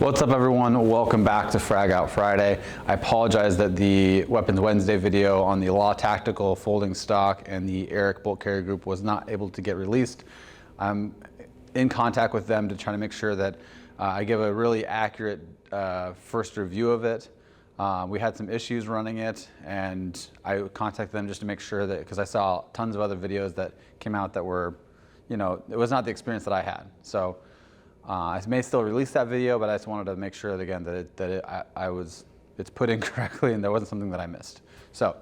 What's up everyone, welcome back to Frag Out Friday. I apologize that the Weapons Wednesday video on the Law Tactical folding stock and the Eric bolt carrier group was not able to get released. I'm in contact with them to try to make sure that I give a really accurate first review of it. We had some issues running it, and I contacted them just to make sure that, because I saw tons of other videos that came out that were, you know, it was not the experience that I had. So I may still release that video, but I just wanted to make sure that, again, it's put in correctly and there wasn't something that I missed. So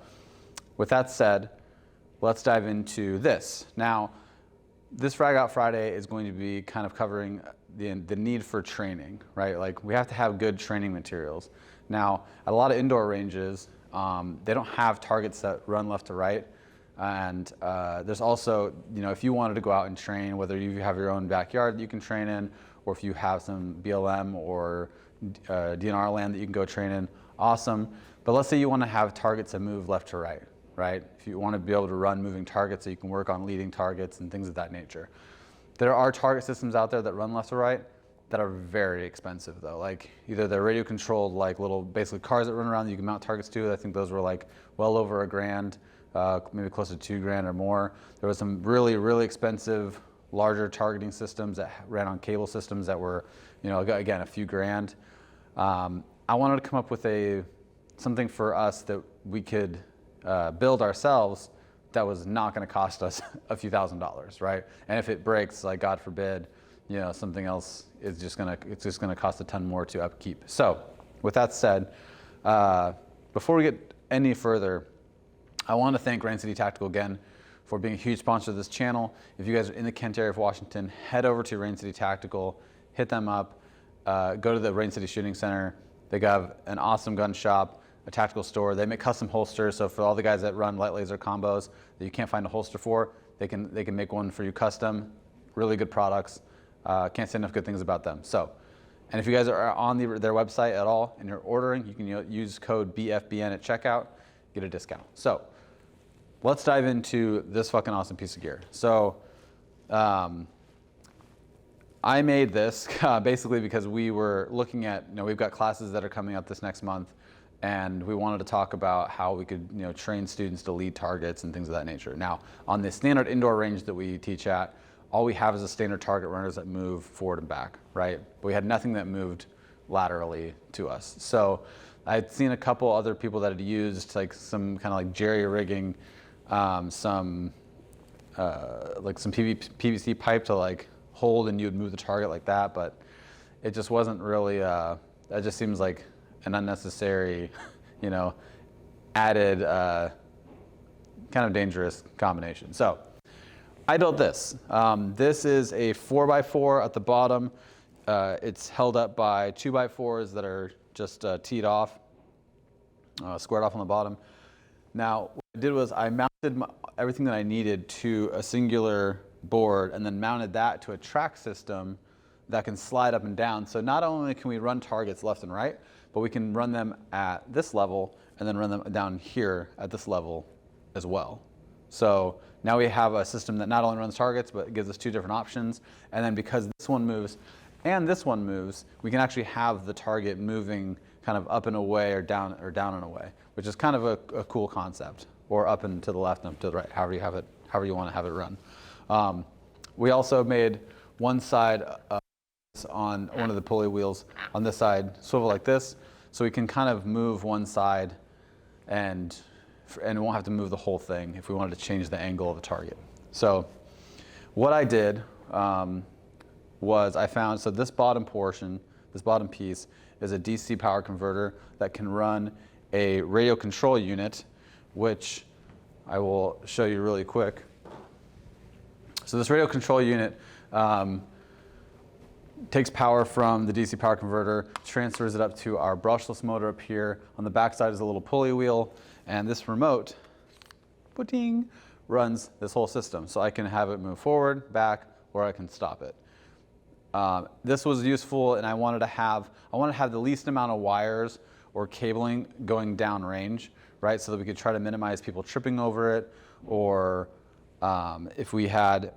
with that said, let's dive into this. Now, this Frag Out Friday is going to be kind of covering the need for training, right? Like, we have to have good training materials. Now, at a lot of indoor ranges, they don't have targets that run left to right. And there's also, you know, if you wanted to go out and train, whether you have your own backyard that you can train in, or if you have some BLM or DNR land that you can go train in, awesome. But let's say you want to have targets that move left to right, right? If you want to be able to run moving targets so you can work on leading targets and things of that nature. There are target systems out there that run left to right that are very expensive though. Like, either they're radio controlled, like little basically cars that run around that you can mount targets to. I think those were like well over $1,000. Maybe close to $2,000 or more. There was some really, really expensive, larger targeting systems that ran on cable systems that were, you know, again, a few grand. I wanted to come up with something for us that we could build ourselves that was not going to cost us a few $1,000s, right? And if it breaks, like God forbid, you know, something else is just it's just gonna cost a ton more to upkeep. So, with that said, before we get any further, I want to thank Rain City Tactical again for being a huge sponsor of this channel. If you guys are in the Kent area of Washington, head over to Rain City Tactical, hit them up, go to the Rain City Shooting Center. They have an awesome gun shop, a tactical store. They make custom holsters, so for all the guys that run light laser combos that you can't find a holster for, they can make one for you custom. Really good products. Can't say enough good things about them. So, and if you guys are on their website at all and you're ordering, you can use code BFBN at checkout, get a discount. So, let's dive into this fucking awesome piece of gear. So, I made this basically because we were looking at, you know, we've got classes that are coming up this next month, and we wanted to talk about how we could, you know, train students to lead targets and things of that nature. Now, on the standard indoor range that we teach at, all we have is a standard target runners that move forward and back, right? But we had nothing that moved laterally to us. So I'd seen a couple other people that had used like some kind of like jerry rigging, like some PVC pipe to like hold, and you would move the target like that, but it just wasn't really, that just seems like an unnecessary, you know, added kind of dangerous combination. So I built this. This is a 4x4 at the bottom. It's held up by 2x4s that are just teed off, squared off on the bottom. Now, what I did was I mounted everything that I needed to a singular board, and then mounted that to a track system that can slide up and down. So not only can we run targets left and right, but we can run them at this level and then run them down here at this level as well. So now we have a system that not only runs targets, but gives us two different options. And then because this one moves and this one moves, we can actually have the target moving kind of up and away or down and away, which is kind of a cool concept, or up and to the left and up to the right, however you want to have it run. We also made one side on one of the pulley wheels on this side swivel like this, so we can kind of move one side and we won't have to move the whole thing if we wanted to change the angle of the target. So what I did was I found, so this bottom portion, this bottom piece is a DC power converter that can run a radio control unit, which I will show you really quick. So this radio control unit takes power from the DC power converter, transfers it up to our brushless motor up here. On the back side is a little pulley wheel, and this remote runs this whole system. So I can have it move forward, back, or I can stop it. This was useful, and I wanted to have the least amount of wires or cabling going down range, right? So that we could try to minimize people tripping over it, or if we had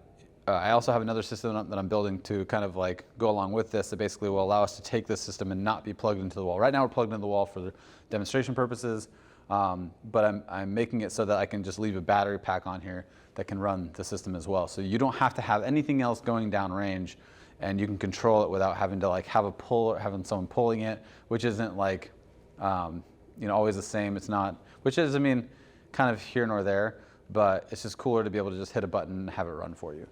I also have another system that I'm building to kind of like go along with this that basically will allow us to take this system and not be plugged into the wall. Right now we're plugged into the wall for demonstration purposes, but I'm making it so that I can just leave a battery pack on here that can run the system as well. So you don't have to have anything else going down range, and you can control it without having to like have a pull or having someone pulling it, which isn't like, always the same. It's not, which is, kind of here nor there, but it's just cooler to be able to just hit a button and have it run for you.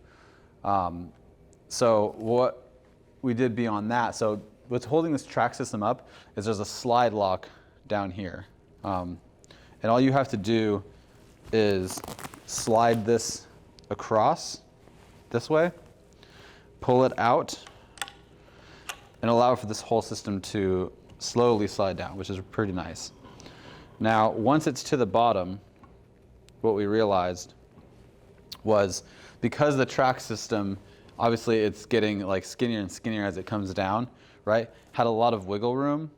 So what we did beyond that, so what's holding this track system up is there's a slide lock down here. And all you have to do is slide this across this way, pull it out, and allow for this whole system to slowly slide down, which is pretty nice. Now, once it's to the bottom, what we realized was because the track system, obviously it's getting like skinnier and skinnier as it comes down, right? Had a lot of wiggle room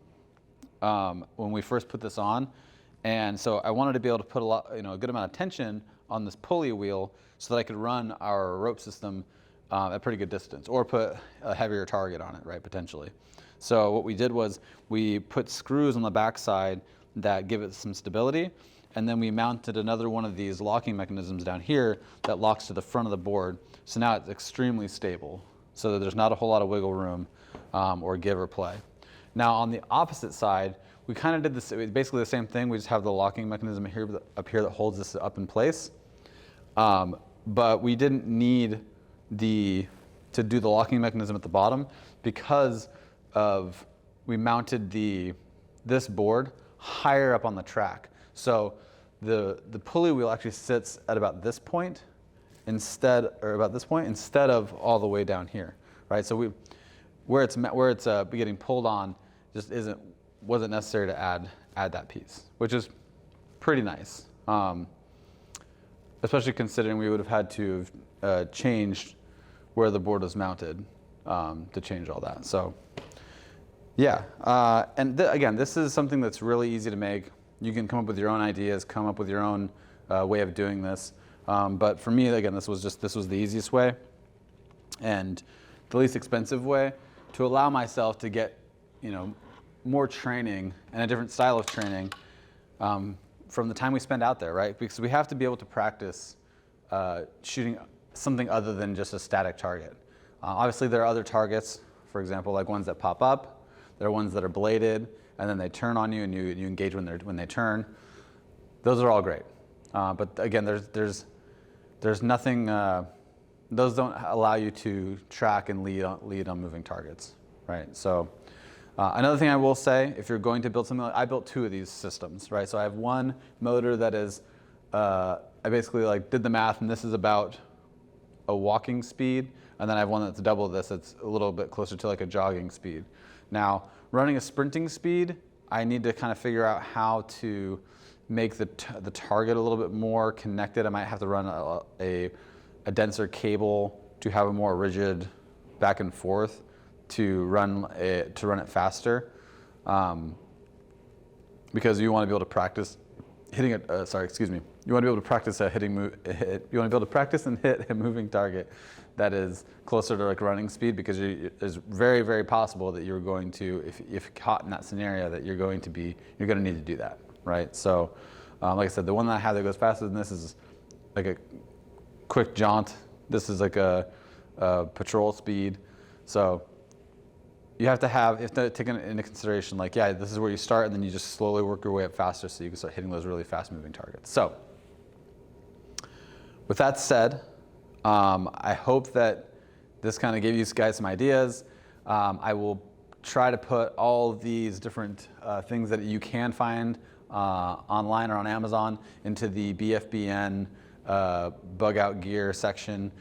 when we first put this on. And so I wanted to be able to put a good amount of tension on this pulley wheel so that I could run our rope system at a pretty good distance, or put a heavier target on it, right, potentially. So what we did was we put screws on the backside that give it some stability, and then we mounted another one of these locking mechanisms down here that locks to the front of the board. So now it's extremely stable, so that there's not a whole lot of wiggle room or give or play. Now on the opposite side, we kind of did this, basically the same thing. We just have the locking mechanism here, up here that holds this up in place. But we didn't need to do the locking mechanism at the bottom because we mounted this board higher up on the track. So the pulley wheel actually sits at about this point instead of all the way down here, right? So where it's getting pulled on just wasn't necessary to add that piece, which is pretty nice, especially considering we would have had to have changed where the board was mounted to change all that. So yeah, and again, this is something that's really easy to make. You can come up with your own ideas, come up with your own way of doing this. But for me, again, this was the easiest way and the least expensive way to allow myself to get, more training and a different style of training from the time we spend out there, right? Because we have to be able to practice shooting something other than just a static target. Obviously, there are other targets, for example, like ones that pop up. There are ones that are bladed, and then they turn on you, and you engage when they turn. Those are all great, but again, there's nothing. Those don't allow you to track and lead on moving targets, right? So another thing I will say, if you're going to build something, I built two of these systems, right? So I have one motor that is, I basically did the math, and this is about a walking speed, and then I have one that's double this. It's a little bit closer to like a jogging speed. Now, running a sprinting speed, I need to kind of figure out how to make the target a little bit more connected. I might have to run a denser cable to have a more rigid back and forth to run it faster, because you want to be able to practice hitting it. You want to be able to practice you want to be able to practice and hit a moving target that is closer to like running speed, because it's very, very possible that you're going to, if caught in that scenario, that you're going to need to do that, right? So, like I said, the one that I have that goes faster than this is like a quick jaunt. This is like a patrol speed. So you have to take into consideration, like, yeah, this is where you start, and then you just slowly work your way up faster so you can start hitting those really fast moving targets. So with that said, I hope that this kind of gave you guys some ideas. I will try to put all of these different things that you can find online or on Amazon into the BFBN bug out gear section.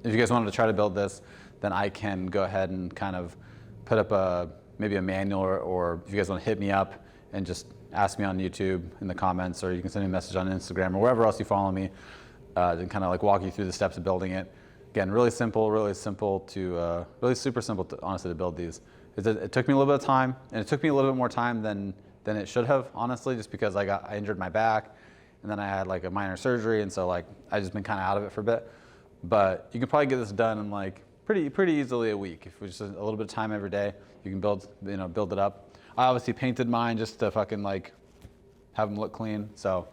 If you guys wanted to try to build this, then I can go ahead and kind of put up maybe a manual, or if you guys want to hit me up and just ask me on YouTube in the comments, or you can send me a message on Instagram or wherever else you follow me, and kind of like walk you through the steps of building it. Again, really super simple to honestly to build these. It took me a little bit of time, and it took me a little bit more time than it should have, honestly, just because I injured my back, and then I had like a minor surgery, and so like I just been kind of out of it for a bit. but you can probably get this done in like pretty easily a week. If it's just a little bit of time every day, you can build it up. I obviously painted mine just to fucking like have them look clean. So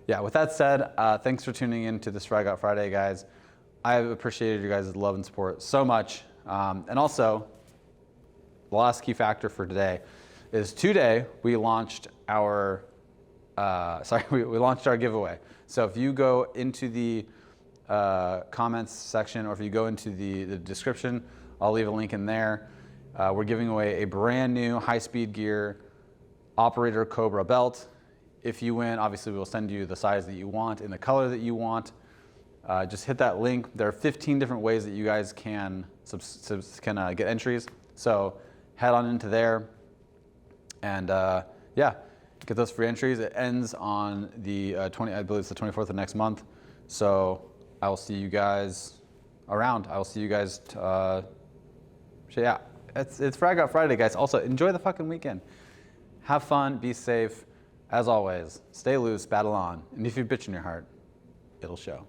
yeah, with that said, thanks for tuning in to this Frag Out Friday, guys. I've appreciated you guys' love and support so much. And also, the last key factor for today is today we launched our we launched our giveaway. So if you go into the comments section, or if you go into the description, I'll leave a link in there. We're giving away a brand new high-speed gear Operator Cobra belt. If you win, obviously we will send you the size that you want in the color that you want. Just hit that link. There are 15 different ways that you guys can get entries. So head on into there and yeah, get those free entries. It ends on the I believe it's the 24th of next month. So I will see you guys around. I will see you guys. Yeah, it's Frag Out Friday, guys. Also, enjoy the fucking weekend. Have fun. Be safe. As always, stay loose, battle on. And if you bitch in your heart, it'll show.